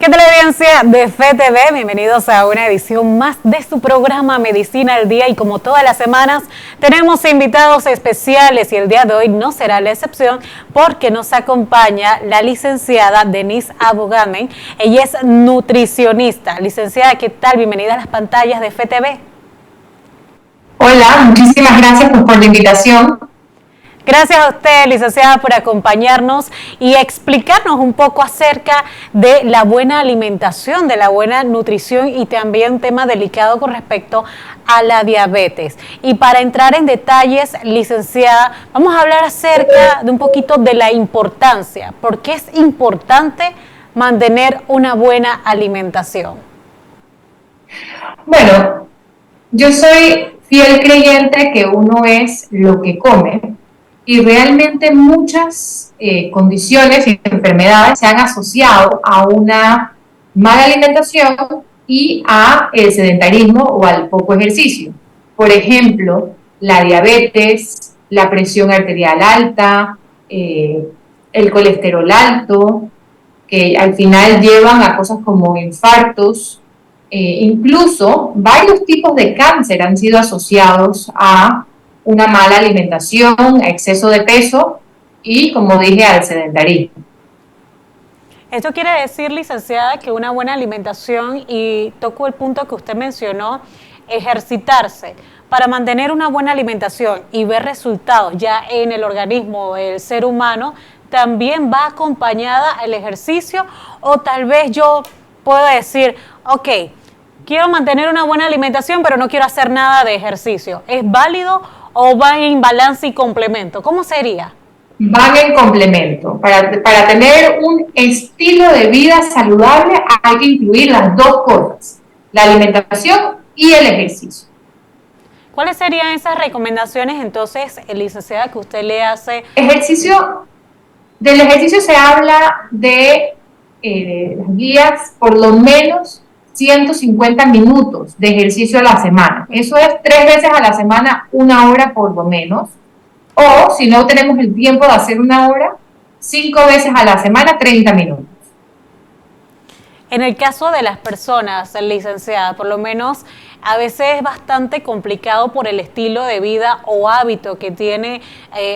¿Qué tal, audiencia de FETV? Bienvenidos a una edición más de su programa Medicina al Día, y como todas las semanas tenemos invitados especiales y el día de hoy no será la excepción porque nos acompaña la licenciada Denise Abogamen. Ella es nutricionista. Licenciada, ¿qué tal? Bienvenida a las pantallas de FETV. Hola, muchísimas gracias por la invitación. Gracias a usted, licenciada, por acompañarnos y explicarnos un poco acerca de la buena alimentación, de la buena nutrición y también un tema delicado con respecto a la diabetes. Y para entrar en detalles, licenciada, vamos a hablar acerca de un poquito de la importancia. ¿Por qué es importante mantener una buena alimentación? Bueno, yo soy fiel creyente que uno es lo que come. Y realmente muchas condiciones y enfermedades se han asociado a una mala alimentación y a el sedentarismo o al poco ejercicio. Por ejemplo, la diabetes, la presión arterial alta, el colesterol alto, que al final llevan a cosas como infartos. Incluso varios tipos de cáncer han sido asociados a una mala alimentación, exceso de peso y, como dije, al sedentarismo. Esto quiere decir, licenciada, que una buena alimentación, y toco el punto que usted mencionó, ejercitarse. Para mantener una buena alimentación y ver resultados ya en el organismo del ser humano, también va acompañada el ejercicio, o tal vez yo puedo decir, ok, quiero mantener una buena alimentación, pero no quiero hacer nada de ejercicio. ¿Es válido o va en balance y complemento? ¿Cómo sería? Van en complemento. Para tener un estilo de vida saludable hay que incluir las dos cosas, la alimentación y el ejercicio. ¿Cuáles serían esas recomendaciones entonces, licenciada, que usted le hace? Del ejercicio se habla de las guías, por lo menos 150 minutos de ejercicio a la semana. Eso es 3 veces a la semana, 1 hora por lo menos. O si no tenemos el tiempo de hacer 1 hora, 5 veces a la semana, 30 minutos. En el caso de las personas, licenciada, por lo menos a veces es bastante complicado por el estilo de vida o hábito que tiene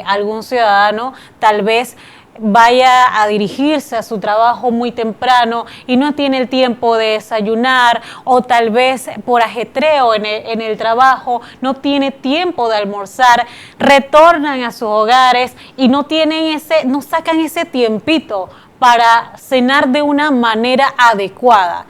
algún ciudadano. Tal vez vaya a dirigirse a su trabajo muy temprano y no tiene el tiempo de desayunar, o tal vez por ajetreo en el trabajo no tiene tiempo de almorzar, retornan a sus hogares y no sacan ese tiempito para cenar de una manera adecuada.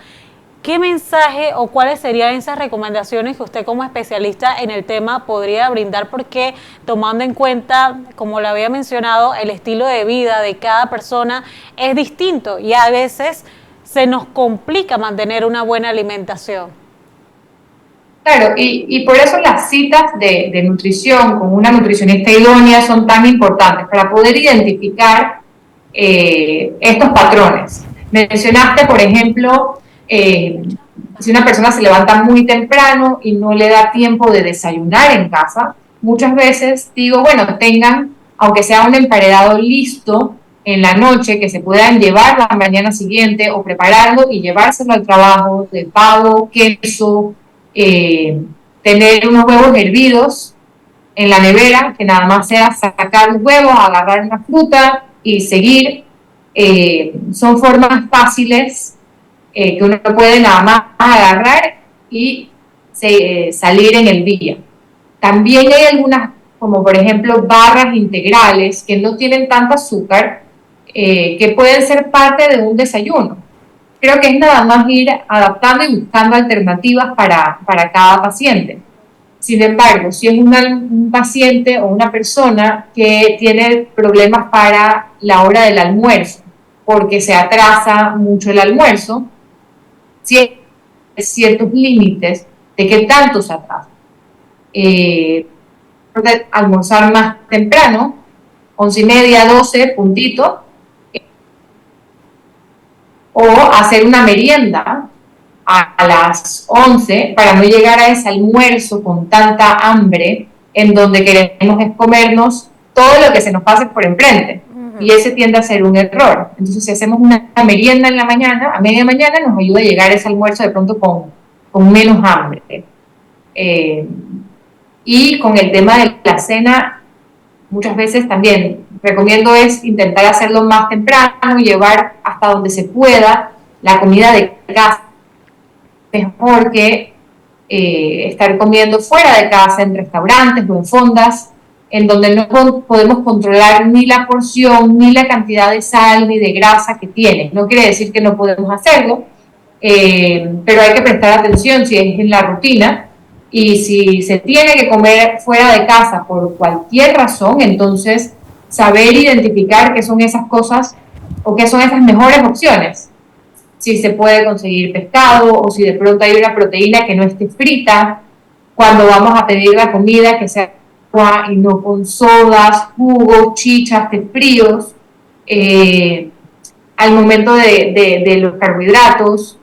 ¿Qué mensaje o cuáles serían esas recomendaciones que usted, como especialista en el tema, podría brindar? Porque tomando en cuenta, como lo había mencionado, el estilo de vida de cada persona es distinto y a veces se nos complica mantener una buena alimentación. Claro, y por eso las citas de nutrición con una nutricionista idónea son tan importantes para poder identificar estos patrones. Mencionaste, por ejemplo, si una persona se levanta muy temprano y no le da tiempo de desayunar en casa, muchas veces digo, bueno, tengan, aunque sea un emparedado listo en la noche, que se puedan llevar la mañana siguiente o prepararlo y llevárselo al trabajo, de pavo, queso, tener unos huevos hervidos en la nevera, que nada más sea sacar los huevos, agarrar una fruta y seguir. Son formas fáciles que uno puede nada más agarrar y salir en el día. También hay algunas, como por ejemplo barras integrales, que no tienen tanto azúcar, que pueden ser parte de un desayuno. Creo que es nada más ir adaptando y buscando alternativas para cada paciente. Sin embargo, si es un paciente o una persona que tiene problemas para la hora del almuerzo, porque se atrasa mucho el almuerzo, si hay ciertos límites de qué tanto se atrasa. Almorzar más temprano, 11:30, 12, puntito, o hacer una merienda a las 11 para no llegar a ese almuerzo con tanta hambre en donde queremos es comernos todo lo que se nos pase por enfrente. y ese tiende a ser un error. Entonces, si hacemos una merienda en la mañana, a media mañana, nos ayuda a llegar a ese almuerzo de pronto con menos hambre. Y con el tema de la cena, muchas veces también recomiendo es intentar hacerlo más temprano, llevar hasta donde se pueda la comida de casa, mejor que estar comiendo fuera de casa, en restaurantes o en fondas, en donde no podemos controlar ni la porción, ni la cantidad de sal, ni de grasa que tiene. No quiere decir que no podemos hacerlo, pero hay que prestar atención si es en la rutina. Y si se tiene que comer fuera de casa por cualquier razón, entonces saber identificar qué son esas cosas o qué son esas mejores opciones. Si se puede conseguir pescado o si de pronto hay una proteína que no esté frita, cuando vamos a pedir la comida que sea agua y no con sodas, jugos, chichas, té fríos. Al momento de los carbohidratos,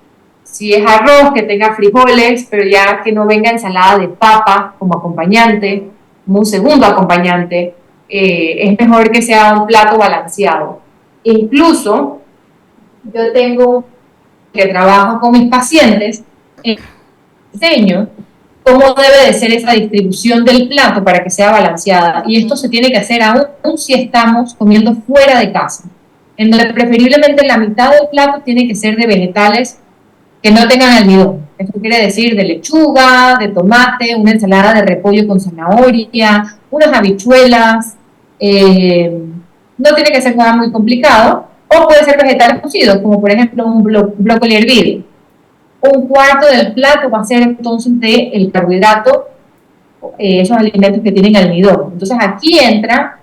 si es arroz, que tenga frijoles, pero ya que no venga ensalada de papa como acompañante, como un segundo acompañante, es mejor que sea un plato balanceado. Incluso yo tengo que trabajo con mis pacientes, enseño cómo debe de ser esa distribución del plato para que sea balanceada. Y esto se tiene que hacer aún si estamos comiendo fuera de casa, en donde preferiblemente la mitad del plato tiene que ser de vegetales que no tengan almidón. Esto quiere decir de lechuga, de tomate, una ensalada de repollo con zanahoria, unas habichuelas. No tiene que ser nada muy complicado. O puede ser vegetales cocidos, como por ejemplo un brócoli hervido. Un cuarto del plato va a ser entonces del carbohidrato, esos alimentos que tienen almidón. Entonces aquí entra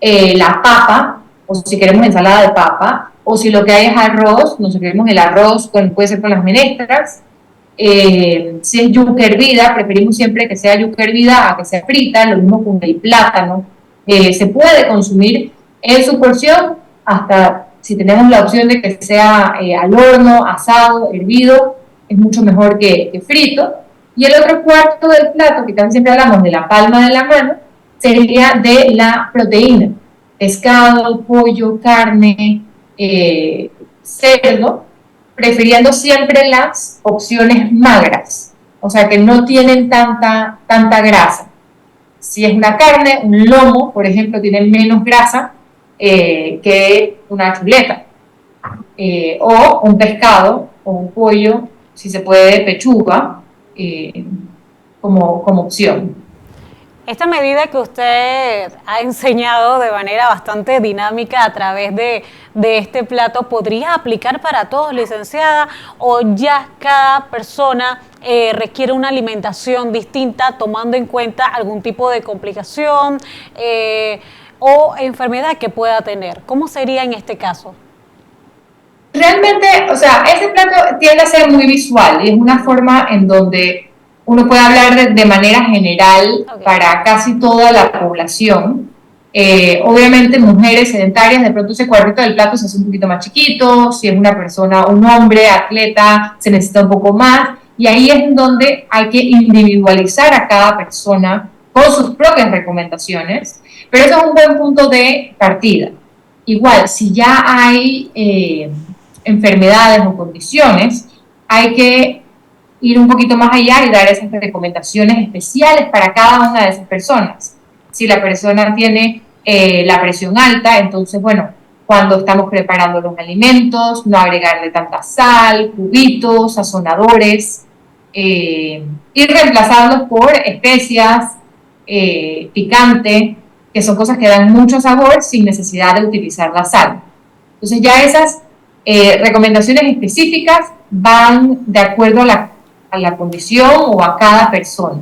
la papa, o si queremos ensalada de papa, o si lo que hay es arroz, no sé, queremos el arroz, puede ser con las menestras. Si es yuca hervida, preferimos siempre que sea yuca hervida a que sea frita, lo mismo con el plátano. Se puede consumir en su porción, hasta si tenemos la opción de que sea al horno, asado, hervido, es mucho mejor que frito. Y el otro cuarto del plato, que casi siempre hablamos de la palma de la mano, sería de la proteína, pescado, pollo, carne, cerdo, prefiriendo siempre las opciones magras, o sea que no tienen tanta grasa. Si es una carne, un lomo, por ejemplo, tiene menos grasa que una chuleta, o un pescado o un pollo, si se puede, pechuga, como opción. Esta medida que usted ha enseñado de manera bastante dinámica a través de este plato, ¿podría aplicar para todos, licenciada? ¿O ya cada persona requiere una alimentación distinta tomando en cuenta algún tipo de complicación o enfermedad que pueda tener? ¿Cómo sería en este caso? Realmente, o sea, este plato tiende a ser muy visual y es una forma en donde uno puede hablar de manera general para casi toda la población. Obviamente mujeres sedentarias, de pronto ese cuadrito del plato se hace un poquito más chiquito, si es una persona, un hombre, atleta, se necesita un poco más, y ahí es donde hay que individualizar a cada persona con sus propias recomendaciones, pero eso es un buen punto de partida. Igual, si ya hay enfermedades o condiciones, hay que ir un poquito más allá y dar esas recomendaciones especiales para cada una de esas personas. Si la persona tiene la presión alta, entonces, bueno, cuando estamos preparando los alimentos, no agregarle tanta sal, cubitos, sazonadores, y reemplazarlos por especias, picante, que son cosas que dan mucho sabor sin necesidad de utilizar la sal. Entonces ya esas recomendaciones específicas van de acuerdo a la condición o a cada persona.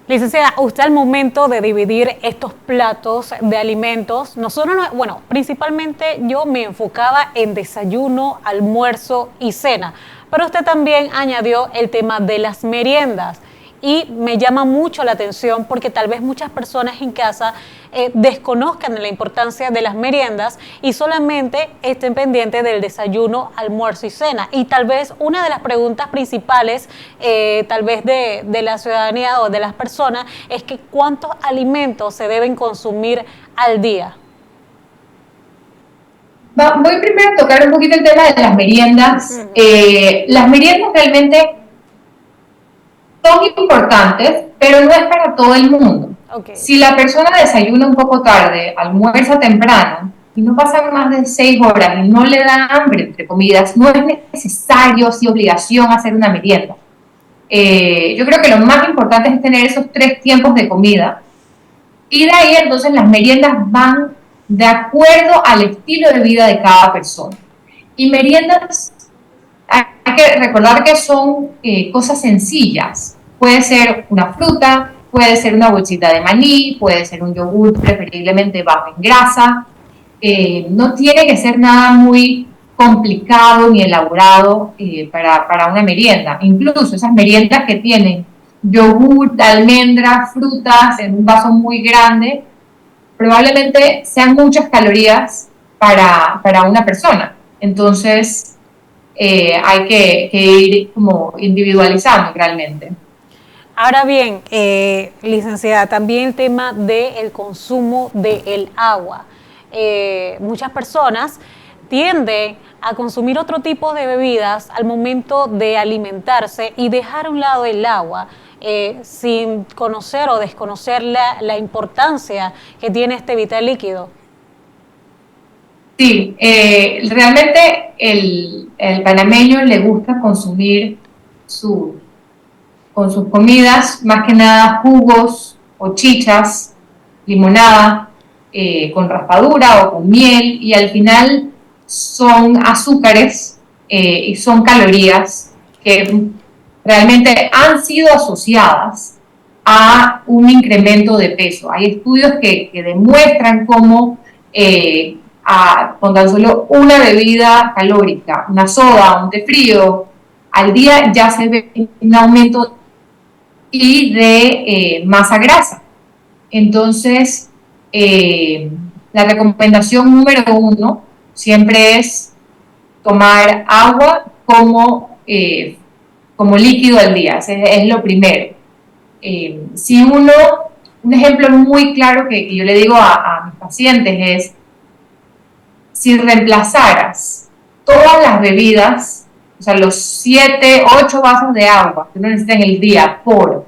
Licenciada, usted al momento de dividir estos platos de alimentos, nosotros, bueno, principalmente yo me enfocaba en desayuno, almuerzo y cena, pero usted también añadió el tema de las meriendas. Y me llama mucho la atención porque tal vez muchas personas en casa desconozcan la importancia de las meriendas y solamente estén pendientes del desayuno, almuerzo y cena. Y tal vez una de las preguntas principales tal vez de la ciudadanía o de las personas es que ¿cuántos alimentos se deben consumir al día? Voy primero a tocar un poquito el tema de las meriendas. Las meriendas realmente son importantes, pero no es para todo el mundo. Okay. Si la persona desayuna un poco tarde, almuerza temprano y no pasan más de 6 horas y no le da hambre entre comidas, no es necesario, sí, obligación hacer una merienda. Yo creo que lo más importante es tener esos 3 tiempos de comida y de ahí entonces las meriendas van de acuerdo al estilo de vida de cada persona. Y meriendas, hay que recordar que son cosas sencillas. Puede ser una fruta, puede ser una bolsita de maní, puede ser un yogur preferiblemente bajo en grasa. No tiene que ser nada muy complicado ni elaborado para una merienda. Incluso esas meriendas que tienen yogur, almendras, frutas en un vaso muy grande, probablemente sean muchas calorías para una persona. Entonces, hay que ir como individualizando realmente. Ahora bien, licenciada, también el tema del consumo del agua. Muchas personas tienden a consumir otro tipo de bebidas al momento de alimentarse y dejar a un lado el agua, sin conocer o desconocer la importancia que tiene este vital líquido. Sí, realmente el panameño le gusta consumir su, con sus comidas, más que nada jugos o chichas, limonada, con raspadura o con miel, y al final son azúcares y son calorías que realmente han sido asociadas a un incremento de peso. Hay estudios que demuestran cómo con tan solo una bebida calórica, una soda, un té frío, al día ya se ve un aumento y de masa grasa. Entonces, la recomendación número 1 siempre es tomar agua como líquido al día, es lo primero. Si un ejemplo muy claro que yo le digo a mis pacientes es, si reemplazaras todas las bebidas, o sea, los 7, 8 vasos de agua que uno necesita en el día por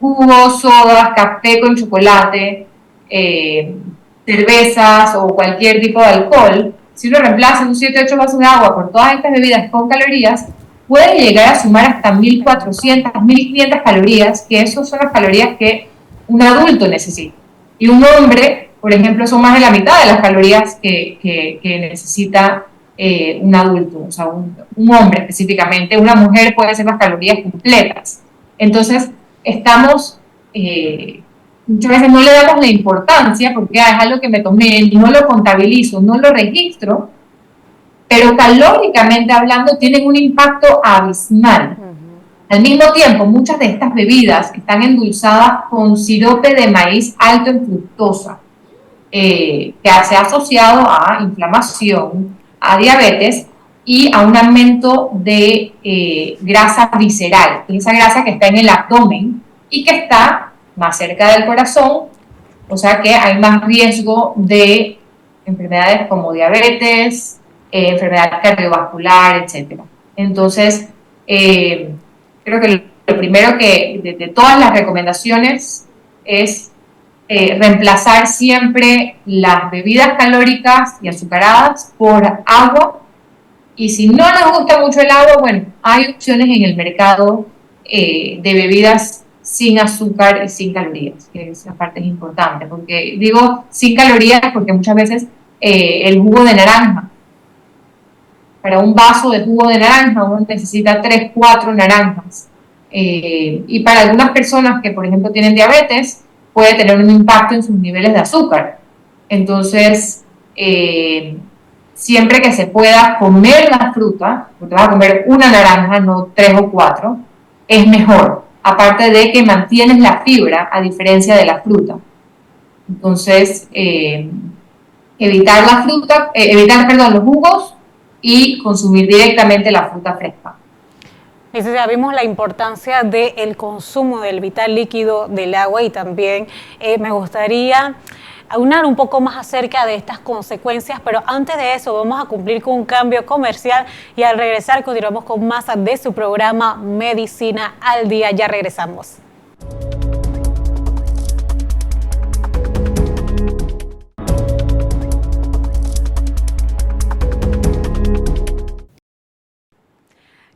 jugos, sodas, café con chocolate, cervezas o cualquier tipo de alcohol, si uno reemplaza un 7 8 vasos de agua por todas estas bebidas con calorías, puede llegar a sumar hasta 1.400, 1.500 calorías, que esas son las calorías que un adulto necesita. Y un hombre, por ejemplo, son más de la mitad de las calorías que necesita un adulto, o sea, un hombre específicamente. Una mujer puede hacer las calorías completas. Entonces, muchas veces no le damos la importancia porque es algo que me tomé, no lo contabilizo, no lo registro, pero calóricamente hablando tienen un impacto abismal. Al mismo tiempo, muchas de estas bebidas están endulzadas con sirope de maíz alto en fructosa, que se ha asociado a inflamación, a diabetes y a un aumento de grasa visceral, esa grasa que está en el abdomen y que está más cerca del corazón, o sea que hay más riesgo de enfermedades como diabetes, enfermedad cardiovascular, etc. Entonces, creo que lo primero que de todas las recomendaciones es reemplazar siempre las bebidas calóricas y azucaradas por agua. Y si no nos gusta mucho el agua, bueno, hay opciones en el mercado de bebidas sin azúcar y sin calorías, que esa parte es importante, porque digo sin calorías porque muchas veces el jugo de naranja, para un vaso de jugo de naranja uno necesita 3, 4 naranjas. Y para algunas personas que, por ejemplo, tienen diabetes, puede tener un impacto en sus niveles de azúcar. Entonces, siempre que se pueda comer la fruta, porque vas a comer una naranja, no 3 o 4, es mejor. Aparte de que mantienes la fibra a diferencia de la fruta. Entonces, evitar la fruta, evitar los jugos y consumir directamente la fruta fresca. Ya vimos la importancia del consumo del vital líquido del agua y también me gustaría aunar un poco más acerca de estas consecuencias, pero antes de eso vamos a cumplir con un cambio comercial y al regresar continuamos con más de su programa Medicina al Día. Ya regresamos.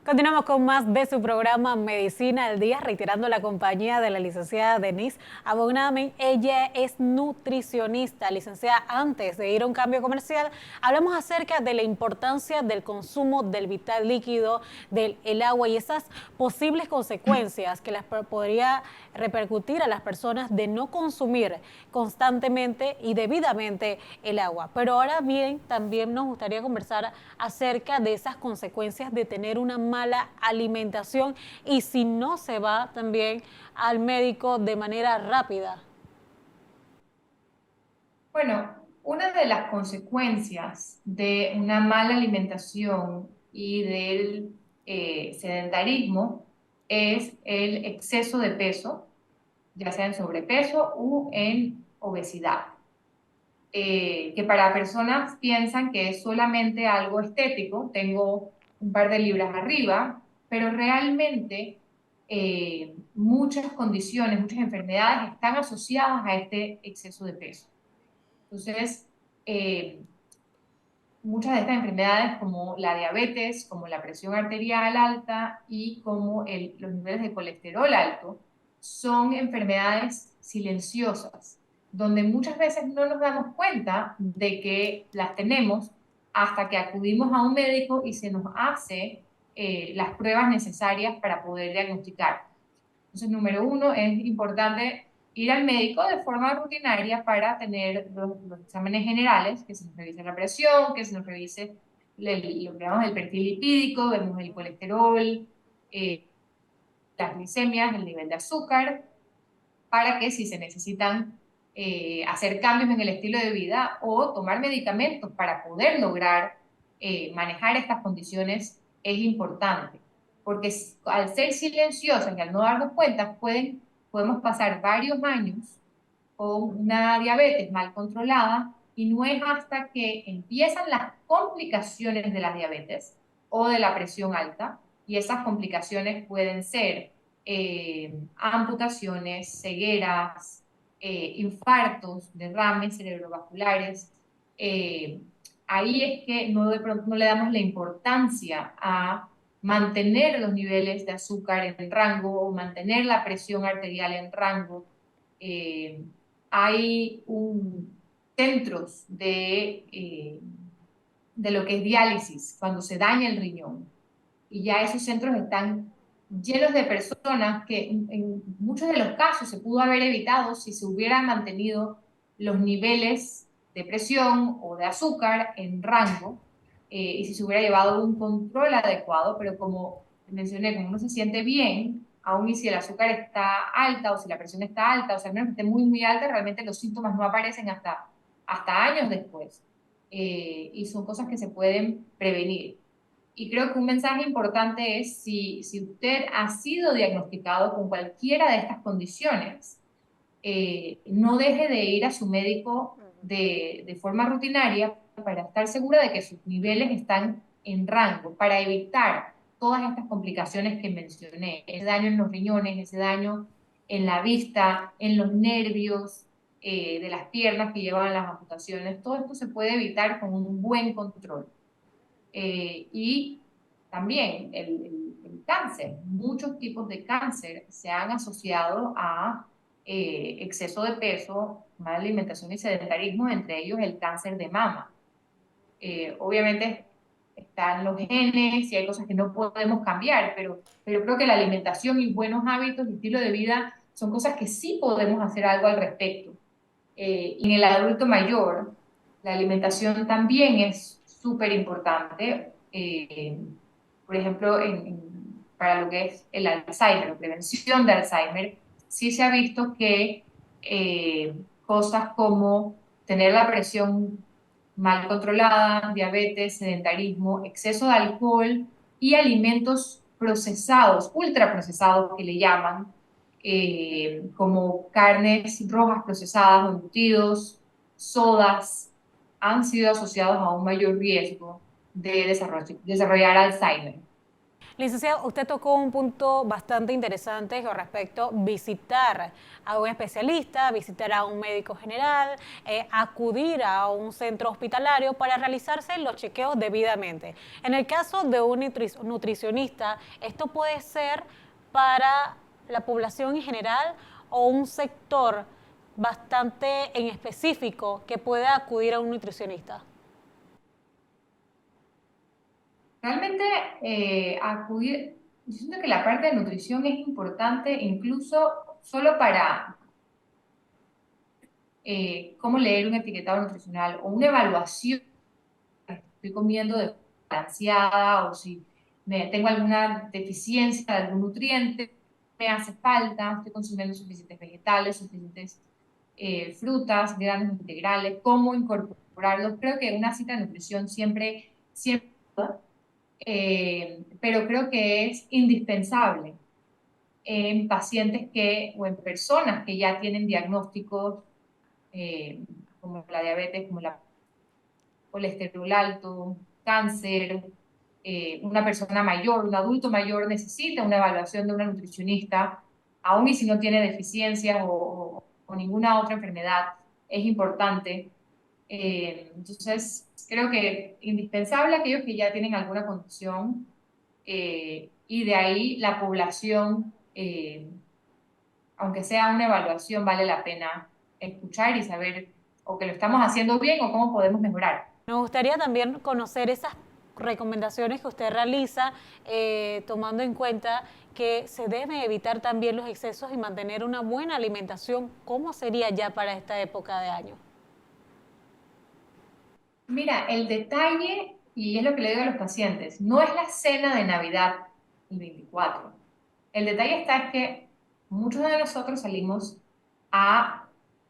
Continuamos con más de su programa Medicina al Día, reiterando la compañía de la licenciada Denise Abounamé. Ella es nutricionista. Licenciada, antes de ir a un cambio comercial, hablamos acerca de la importancia del consumo del vital líquido, del agua y esas posibles consecuencias que las podría repercutir a las personas de no consumir constantemente y debidamente el agua. Pero ahora bien, también nos gustaría conversar acerca de esas consecuencias de tener una mala alimentación y si no se va también al médico de manera rápida. Bueno, una de las consecuencias de una mala alimentación y del sedentarismo es el exceso de peso, ya sea en sobrepeso u en obesidad, que para personas piensan que es solamente algo estético, tengo un par de libras arriba, pero realmente muchas condiciones, muchas enfermedades están asociadas a este exceso de peso. Entonces, eh, muchas de estas enfermedades como la diabetes, como la presión arterial alta y como los niveles de colesterol alto, son enfermedades silenciosas, donde muchas veces no nos damos cuenta de que las tenemos hasta que acudimos a un médico y se nos hace las pruebas necesarias para poder diagnosticar. Entonces, número uno, es importante ir al médico de forma rutinaria para tener los exámenes generales, que se nos revise la presión, que se nos revise lo que llamamos el perfil lipídico, vemos el colesterol, las glicemias, el nivel de azúcar, para que si se necesitan hacer cambios en el estilo de vida o tomar medicamentos para poder lograr manejar estas condiciones es importante, porque al ser silenciosas y al no darnos cuenta, podemos pasar varios años con una diabetes mal controlada y no es hasta que empiezan las complicaciones de la diabetes o de la presión alta, y esas complicaciones pueden ser amputaciones, cegueras, infartos, derrames cerebrovasculares. Ahí es que no, de pronto no le damos la importancia a mantener los niveles de azúcar en rango o mantener la presión arterial en rango. Hay centros de lo que es diálisis, cuando se daña el riñón. Y ya esos centros están llenos de personas que en muchos de los casos se pudo haber evitado si se hubieran mantenido los niveles de presión o de azúcar en rango y si se hubiera llevado un control adecuado, pero como mencioné, como uno se siente bien, aún y si el azúcar está alta o si la presión está alta, o sea, al menos que esté muy, muy alta, realmente los síntomas no aparecen hasta años después. Y son cosas que se pueden prevenir. Y creo que un mensaje importante es si usted ha sido diagnosticado con cualquiera de estas condiciones, no deje de ir a su médico de forma rutinaria para estar segura de que sus niveles están en rango, para evitar todas estas complicaciones que mencioné, ese daño en los riñones, ese daño en la vista, en los nervios de las piernas que llevan las amputaciones. Todo esto se puede evitar con un buen control. Y también el cáncer. Muchos tipos de cáncer se han asociado a exceso de peso, mala alimentación y sedentarismo, entre ellos el cáncer de mama. Obviamente están los genes y hay cosas que no podemos cambiar, pero creo que la alimentación y buenos hábitos y estilo de vida son cosas que sí podemos hacer algo al respecto. Y en el adulto mayor, la alimentación también es súper importante. Por ejemplo, para lo que es el Alzheimer, la prevención de Alzheimer, sí se ha visto que cosas como tener la presión mal controlada, diabetes, sedentarismo, exceso de alcohol y alimentos procesados, ultraprocesados que le llaman, como carnes rojas procesadas o embutidos, sodas, han sido asociados a un mayor riesgo de desarrollar Alzheimer. Licenciado, usted tocó un punto bastante interesante con respecto a visitar a un especialista, visitar a un médico general, acudir a un centro hospitalario para realizarse los chequeos debidamente. En el caso de un nutricionista, esto puede ser para la población en general o un sector bastante en específico que pueda acudir a un nutricionista. Realmente acudir, yo siento que la parte de nutrición es importante incluso solo para cómo leer un etiquetado nutricional o una evaluación, estoy comiendo de forma balanceada o si tengo alguna deficiencia de algún nutriente, me hace falta, estoy consumiendo suficientes vegetales, suficientes frutas, granos integrales, cómo incorporarlos. Creo que una cita de nutrición siempre, pero creo que es indispensable en pacientes o en personas que ya tienen diagnósticos eh, como la diabetes, como la colesterol alto, cáncer, una persona mayor, un adulto mayor necesita una evaluación de una nutricionista, aun y si no tiene deficiencias o ninguna otra enfermedad, es importante. Entonces, creo que indispensable aquellos que ya tienen alguna condición y de ahí la población, aunque sea una evaluación, vale la pena escuchar y saber o que lo estamos haciendo bien o cómo podemos mejorar. Nos gustaría también conocer esas recomendaciones que usted realiza, tomando en cuenta que se debe evitar también los excesos y mantener una buena alimentación. ¿Cómo sería ya para esta época de año? Mira, el detalle, y es lo que le digo a los pacientes, no es la cena de Navidad el 24. El detalle está es que muchos de nosotros salimos a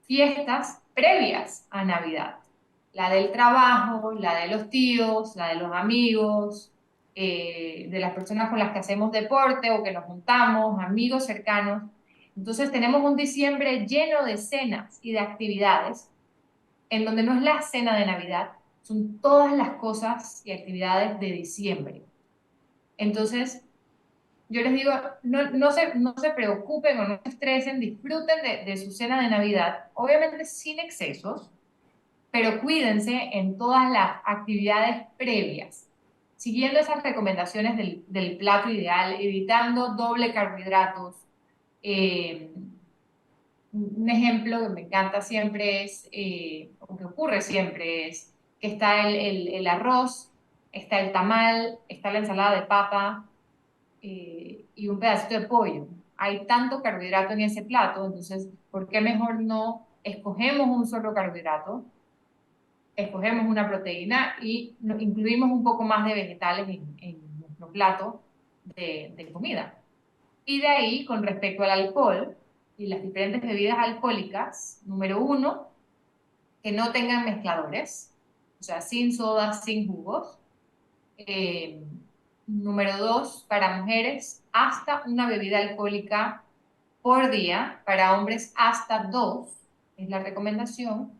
fiestas previas a Navidad. La del trabajo, la de los tíos, la de los amigos, de las personas con las que hacemos deporte o que nos juntamos, amigos cercanos. Entonces tenemos un diciembre lleno de cenas y de actividades en donde no es la cena de Navidad, son todas las cosas y actividades de diciembre. Entonces, yo les digo, no se preocupen o no se estresen, disfruten de su cena de Navidad, obviamente sin excesos, pero cuídense en todas las actividades previas, siguiendo esas recomendaciones del plato ideal, evitando doble carbohidratos. Eh, un ejemplo que me encanta siempre es, o que ocurre siempre es, que está el arroz, está el tamal, está la ensalada de papa y un pedacito de pollo. Hay tanto carbohidrato en ese plato, entonces, ¿por qué mejor no escogemos un solo carbohidrato, escogemos una proteína y incluimos un poco más de vegetales en nuestro plato de comida? Y de ahí, con respecto al alcohol y las diferentes bebidas alcohólicas, número uno, que no tengan mezcladores, o sea, sin sodas, sin jugos. Eh, Número dos, para mujeres, hasta una bebida alcohólica por día, para hombres hasta dos, es la recomendación,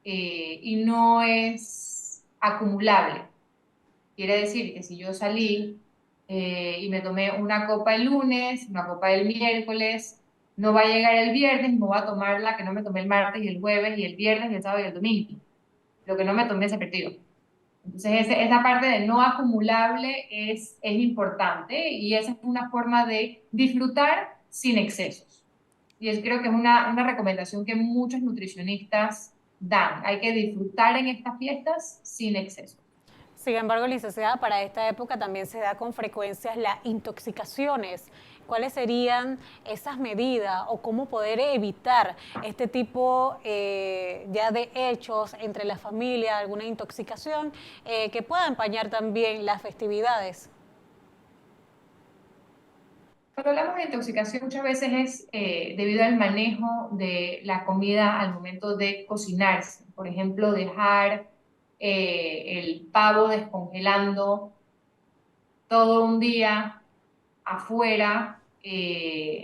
y no es acumulable. Quiere decir que si yo salí y me tomé una copa el lunes, una copa el miércoles, no va a llegar el viernes, no va a tomar la que no me tomé el martes y el jueves y el viernes y el sábado y el domingo. Lo que no me tomé se perdió. Entonces, esa parte de no acumulable es importante y esa es una forma de disfrutar sin excesos. Y creo que es una recomendación que muchos nutricionistas dan. Hay que disfrutar en estas fiestas sin excesos. Sin embargo, licenciada, para esta época también se da con frecuencia las intoxicaciones. ¿Cuáles serían esas medidas o cómo poder evitar este tipo ya de hechos entre la familia, alguna intoxicación que pueda empañar también las festividades? Cuando hablamos de intoxicación muchas veces es debido al manejo de la comida al momento de cocinarse. Por ejemplo, dejar el pavo descongelando todo un día afuera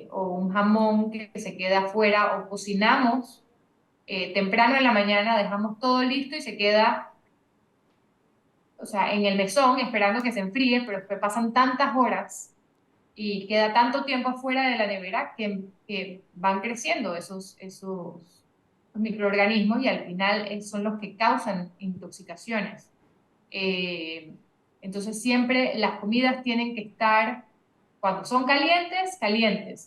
o un jamón que se queda afuera o cocinamos. temprano en la mañana dejamos todo listo y se queda, o sea, en el mesón esperando que se enfríe, pero después pasan tantas horas y queda tanto tiempo afuera de la nevera que van creciendo esos microorganismos y al final son los que causan intoxicaciones. Eh, entonces siempre las comidas tienen que estar, cuando son calientes, calientes.